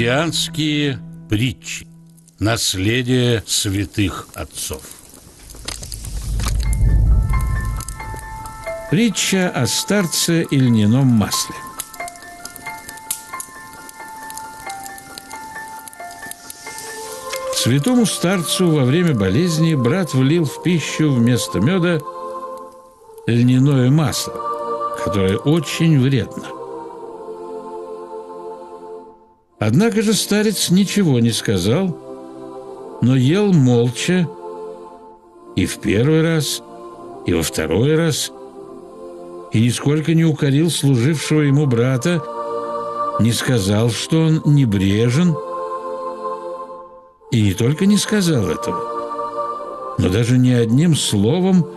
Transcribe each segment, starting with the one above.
Христианские притчи. Наследие святых отцов. Притча о старце и льняном масле. Святому старцу во время болезни брат влил в пищу вместо меда льняное масло, которое очень вредно. Однако же старец ничего не сказал, но ел молча и в первый раз, и во второй раз, и нисколько не укорил служившего ему брата, не сказал, что он небрежен, и не только не сказал этого, но даже ни одним словом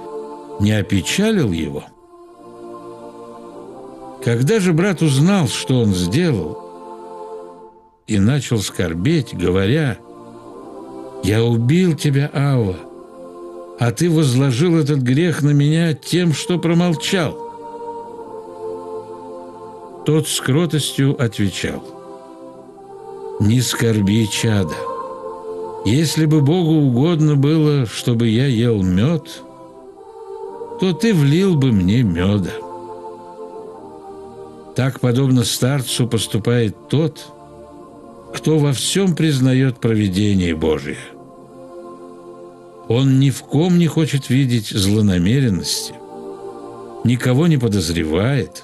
не опечалил его. Когда же брат узнал, что он сделал, и начал скорбеть, говоря: «Я убил тебя, Авва, а ты возложил этот грех на меня тем, что промолчал». Тот с кротостью отвечал: «Не скорби, чадо. Если бы Богу угодно было, чтобы я ел мед, то ты влил бы мне меда». Так, подобно старцу, поступает тот, кто во всем признает провидение Божие. Он ни в ком не хочет видеть злонамеренности, никого не подозревает,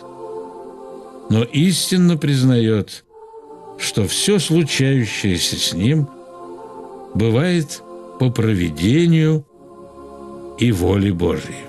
но истинно признает, что все случающееся с ним бывает по провидению и воле Божией.